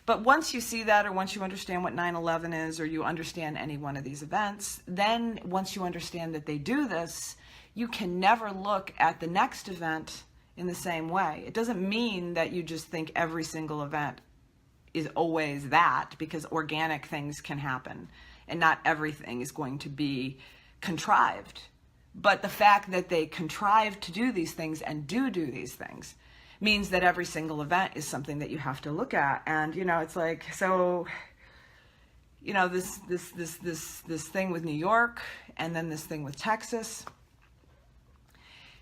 But once you see that, or once you understand what 9/11 is, or you understand any one of these events, then once you understand that they do this, you can never look at the next event in the same way. It doesn't mean that you just think every single event is always that, because organic things can happen and not everything is going to be contrived. But the fact that they contrive to do these things and do these things means that every single event is something that you have to look at. And, you know, it's like, so, you know, this thing with New York, and then this thing with Texas,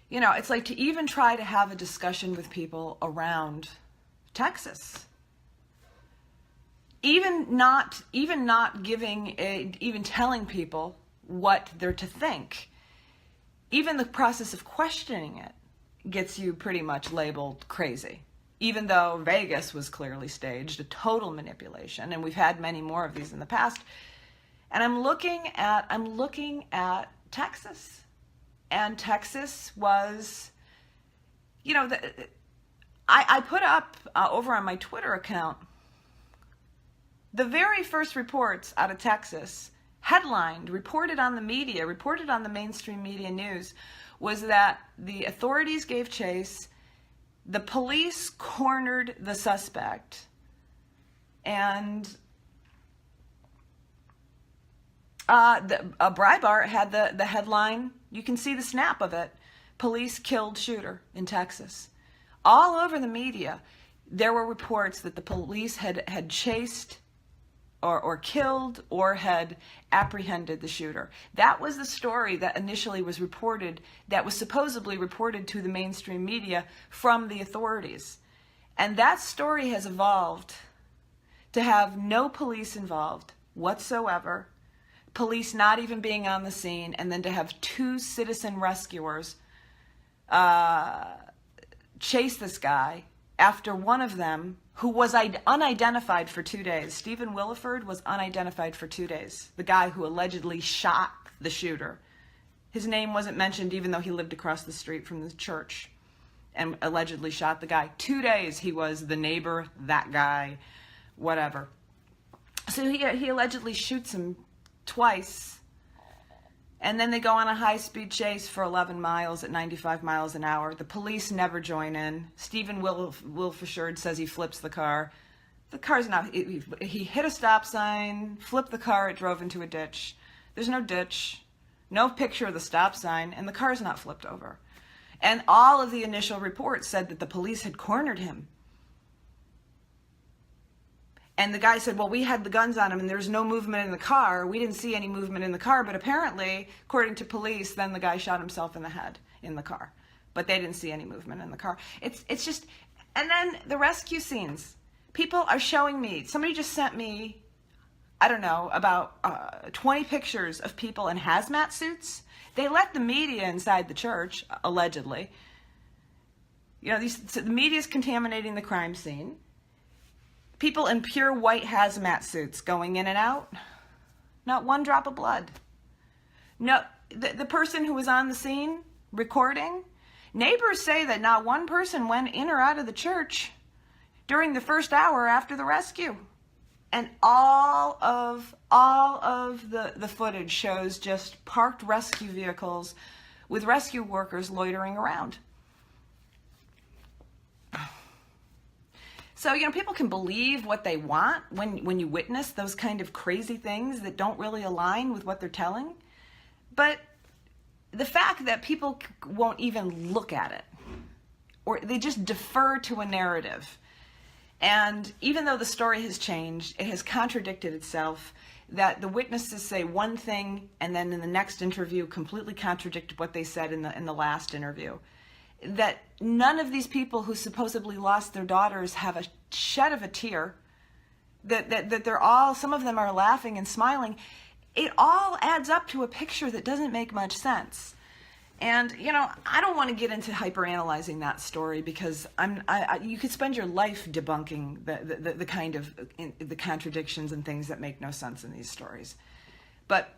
you know, it's like to even try to have a discussion with people around Texas, even not even telling people what they're to think, even the process of questioning it gets you pretty much labeled crazy, even though Vegas was clearly staged, a total manipulation, and we've had many more of these in the past. And I'm looking at Texas, and Texas was, you know, I put up over on my Twitter account the very first reports out of Texas, headlined, reported on the media, reported on the mainstream media news, was that the authorities gave chase, the police cornered the suspect, and Breitbart had the headline, you can see the snap of it, police killed shooter in Texas. All over the media, there were reports that the police had chased or killed or had apprehended the shooter. That was the story that initially was reported, that was supposedly reported to the mainstream media from the authorities. And that story has evolved to have no police involved whatsoever, police not even being on the scene, and then to have two citizen rescuers chase this guy after one of them, who was unidentified for 2 days. Stephen Williford was unidentified for 2 days. The guy who allegedly shot the shooter. His name wasn't mentioned, even though he lived across the street from the church and allegedly shot the guy. 2 days he was the neighbor, that guy, whatever. So he allegedly shoots him twice. And then they go on a high-speed chase for 11 miles at 95 miles an hour. The police never join in. Stephen Wilford says he flips the car. The car's not... He hit a stop sign, flipped the car, it drove into a ditch. There's no ditch, no picture of the stop sign, and the car's not flipped over. And all of the initial reports said that the police had cornered him. And the guy said, well, we had the guns on him and there's no movement in the car. We didn't see any movement in the car. But apparently, according to police, then the guy shot himself in the head in the car. But they didn't see any movement in the car. It's just, and then the rescue scenes. People are showing me, somebody just sent me, I don't know, about 20 pictures of people in hazmat suits. They let the media inside the church, allegedly. You know, the media's contaminating the crime scene. People in pure white hazmat suits going in and out. Not one drop of blood. No, the person who was on the scene recording, neighbors say that not one person went in or out of the church during the first hour after the rescue. And all of the footage shows just parked rescue vehicles with rescue workers loitering around. So, you know, people can believe what they want when you witness those kind of crazy things that don't really align with what they're telling. But the fact that people won't even look at it, or they just defer to a narrative. And even though the story has changed, it has contradicted itself, that the witnesses say one thing and then in the next interview completely contradict what they said in the last interview. That none of these people who supposedly lost their daughters have a shed of a tear, that they're all, some of them are laughing and smiling. It all adds up to a picture that doesn't make much sense. And, you know, I don't want to get into hyperanalyzing that story, because you could spend your life debunking the kind of the contradictions and things that make no sense in these stories. But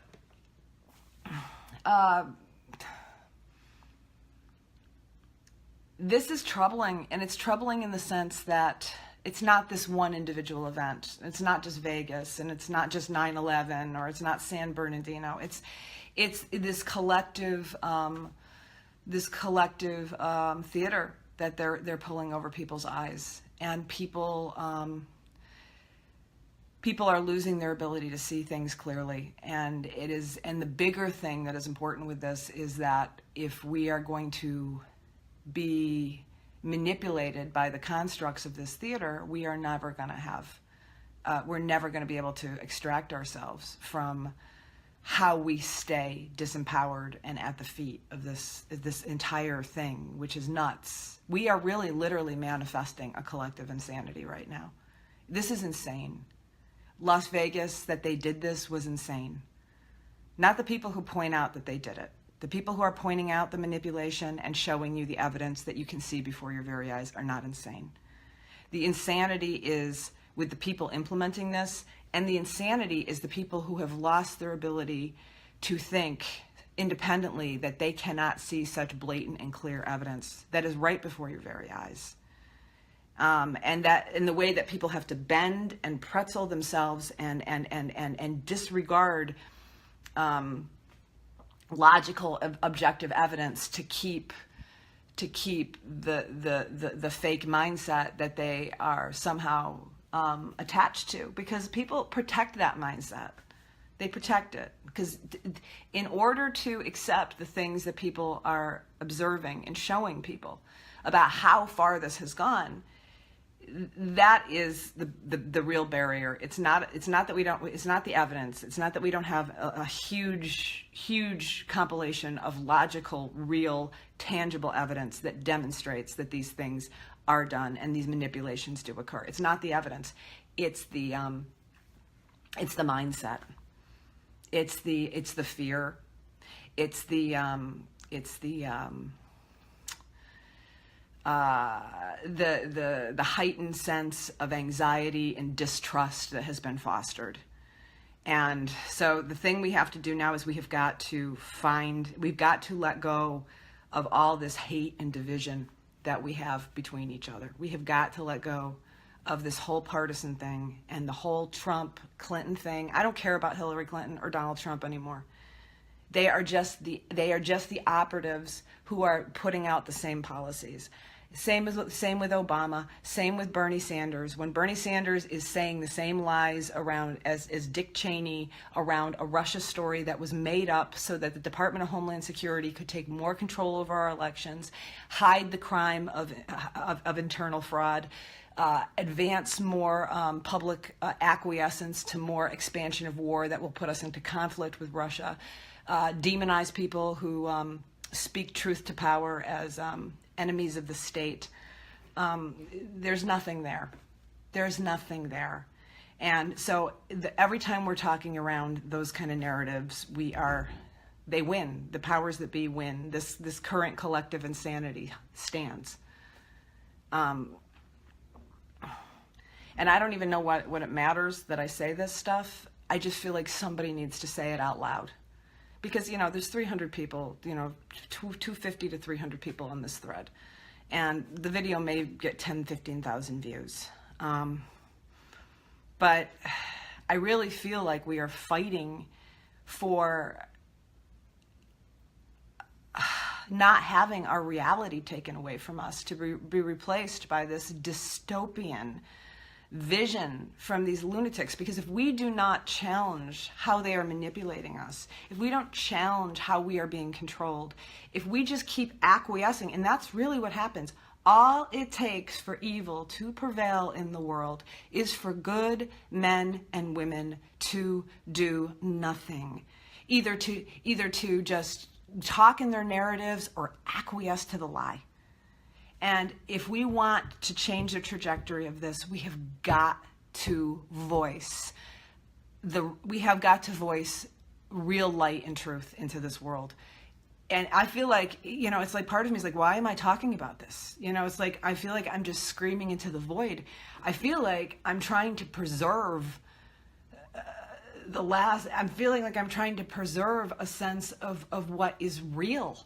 this is troubling, and it's troubling in the sense that It's not this one individual event. It's not just Vegas, and it's not just 9/11, or it's not San Bernardino. It's this collective theater that they're pulling over people's eyes, and people are losing their ability to see things clearly. And the bigger thing that is important with this is that if we are going to be manipulated by the constructs of this theater, we are never going to have, we're never going to be able to extract ourselves from how we stay disempowered and at the feet of this entire thing, which is nuts. We are really literally manifesting a collective insanity right now. This is insane. Las Vegas, that they did this, was insane. Not the people who point out that they did it. The people who are pointing out the manipulation and showing you the evidence that you can see before your very eyes are not insane. The insanity is with the people implementing this, and the insanity is the people who have lost their ability to think independently, that they cannot see such blatant and clear evidence that is right before your very eyes. And that in the way that people have to bend and pretzel themselves and disregard logical, objective evidence to keep the fake mindset that they are somehow attached to, because people protect that mindset. They protect it because in order to accept the things that people are observing and showing people about how far this has gone, that is the real barrier. It's not that we don't, it's not the evidence. It's not that we don't have a huge compilation of logical, real, tangible evidence that demonstrates that these things are done and these manipulations do occur. It's not the evidence. It's the mindset. It's the fear. It's the heightened sense of anxiety and distrust that has been fostered. And so the thing we have to do now is we've got to let go of all this hate and division that we have between each other. We have got to let go of this whole partisan thing and the whole Trump-Clinton thing. I don't care about Hillary Clinton or Donald Trump anymore. They are just the operatives who are putting out the same policies. Same with Obama, same with Bernie Sanders. When Bernie Sanders is saying the same lies around as Dick Cheney around a Russia story that was made up so that the Department of Homeland Security could take more control over our elections, hide the crime of internal fraud, advance more public acquiescence to more expansion of war that will put us into conflict with Russia, demonize people who speak truth to power as enemies of the state. There's nothing there. There's nothing there. And so every time we're talking around those kind of narratives, they win. The powers that be win. This current collective insanity stands. And I don't even know what it matters that I say this stuff. I just feel like somebody needs to say it out loud. Because, there's 300 people, 250 to 300 people on this thread. And the video may get 10, 15,000 views. But I really feel like we are fighting for not having our reality taken away from us, to be replaced by this dystopian vision from these lunatics. Because if we do not challenge how they are manipulating us, if we don't challenge how we are being controlled, if we just keep acquiescing, and that's really what happens, all it takes for evil to prevail in the world is for good men and women to do nothing, either to just talk in their narratives or acquiesce to the lie. And if we want to change the trajectory of this, we have got to voice real light and truth into this world. And I feel like, it's like part of me is like, why am I talking about this? It's like, I feel like I'm just screaming into the void. I feel like I'm trying to preserve I'm feeling like I'm trying to preserve a sense of what is real.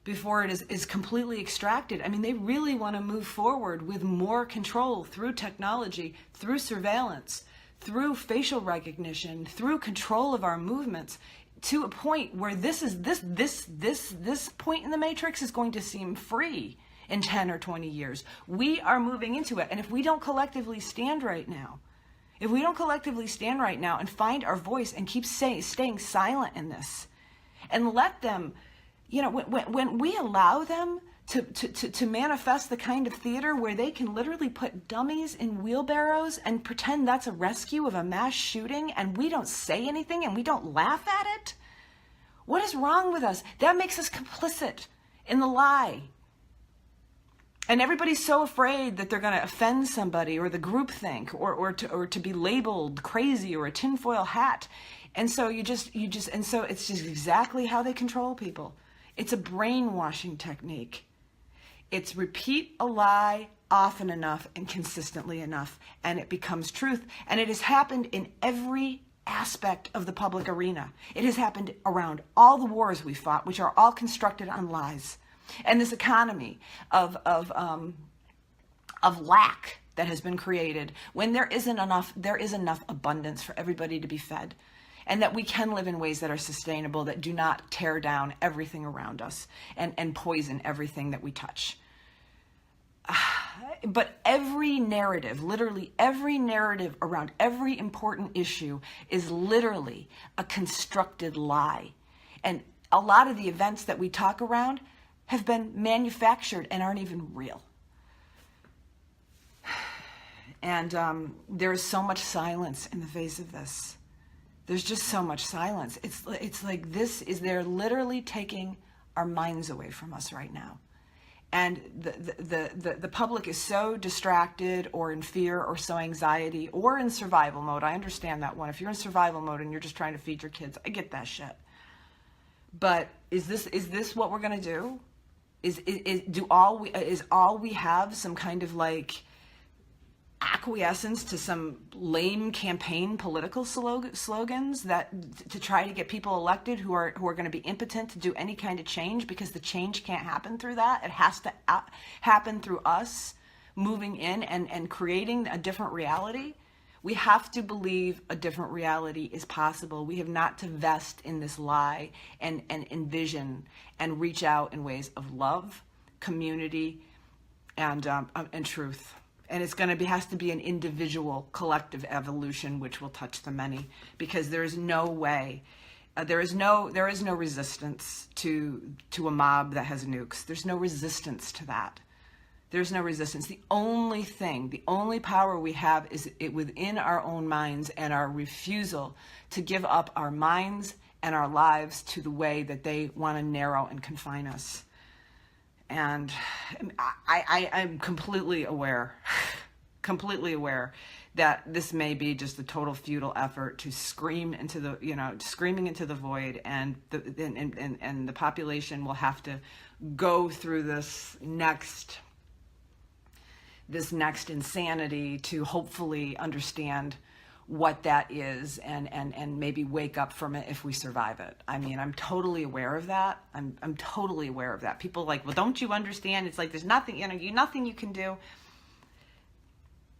before it is completely extracted. I mean, they really want to move forward with more control through technology, through surveillance, through facial recognition, through control of our movements, to a point where this point in the matrix is going to seem free in 10 or 20 years. We are moving into it. And if we don't collectively stand right now, and find our voice and keep staying silent in this, and let them, when we allow them to manifest the kind of theater where they can literally put dummies in wheelbarrows and pretend that's a rescue of a mass shooting, and we don't say anything and we don't laugh at it, what is wrong with us? That makes us complicit in the lie. And everybody's so afraid that they're going to offend somebody, or the groupthink, or to be labeled crazy or a tinfoil hat. And so and so it's just exactly how they control people. It's a brainwashing technique. It's repeat a lie often enough and consistently enough, and it becomes truth. And it has happened in every aspect of the public arena. It has happened around all the wars we fought, which are all constructed on lies. And this economy of lack that has been created, when there is enough abundance for everybody to be fed, and that we can live in ways that are sustainable, that do not tear down everything around us and poison everything that we touch. But every narrative, literally every narrative around every important issue, is literally a constructed lie. And a lot of the events that we talk around have been manufactured and aren't even real. And there is so much silence in the face of this. There's just so much silence. It's like they're literally taking our minds away from us right now. And the public is so distracted or in fear or so anxiety or in survival mode. I understand that one. If you're in survival mode and you're just trying to feed your kids, I get that shit. But is this what we're gonna do? Is all we have some kind of like acquiescence to some lame campaign political slogans that to try to get people elected who are going to be impotent to do any kind of change, because the change can't happen through that. It has to happen through us moving in and creating a different reality. We have to believe a different reality is possible. We have not to vest in this lie and envision and reach out in ways of love, community, and truth. And has to be an individual, collective evolution, which will touch the many, because there is no way, there is no resistance to a mob that has nukes. There's no resistance to that. There's no resistance. The only power we have is within our own minds, and our refusal to give up our minds and our lives to the way that they want to narrow and confine us. And I'm completely aware that this may be just a total futile effort to screaming into the void, and the population will have to go through this next insanity to hopefully understand what that is and maybe wake up from it if we survive it. I mean, I'm totally aware of that. I'm totally aware of that. People are like, well, don't you understand? It's like, there's nothing, nothing you can do.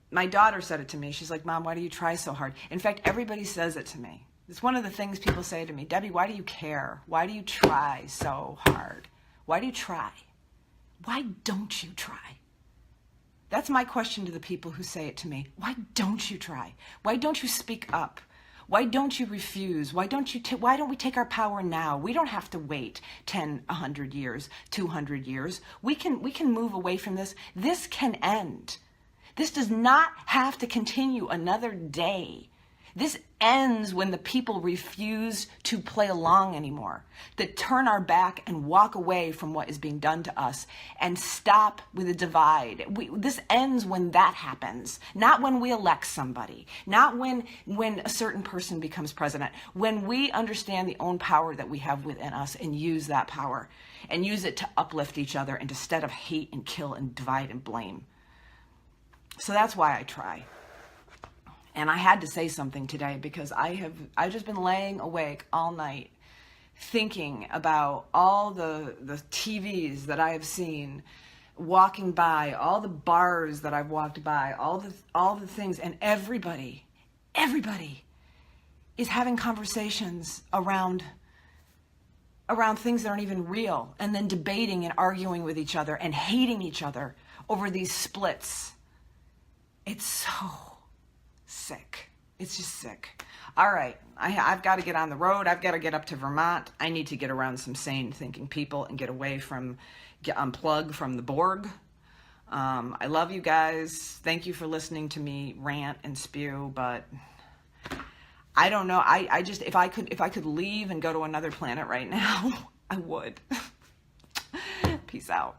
My daughter said it to me. She's like, Mom, why do you try so hard? In fact, everybody says it to me. It's one of the things people say to me. Debbie, why do you care? Why do you try so hard? Why do you try? Why don't you try? That's my question to the people who say it to me. Why don't you try? Why don't you speak up? Why don't you refuse? Why don't we take our power now? We don't have to wait 10, 100 years, 200 years. We can move away from this. This can end. This does not have to continue another day. This ends when the people refuse to play along anymore, that turn our back and walk away from what is being done to us and stop with the divide. This ends when that happens, not when we elect somebody, not when a certain person becomes president, when we understand the own power that we have within us and use that power and use it to uplift each other instead of hate and kill and divide and blame. So that's why I try. And I had to say something today, because I've just been laying awake all night thinking about all the TVs that I have seen, walking by, all the bars that I've walked by, all the things, and everybody is having conversations around things that aren't even real, and then debating and arguing with each other and hating each other over these splits. It's so sick. It's just sick. All right, I've got to get on the road. I've got to get up to Vermont. I need to get around some sane thinking people and unplug from the Borg. I love you guys. Thank you for listening to me rant and spew, but I don't know. I just, if I could leave and go to another planet right now, I would. Peace out.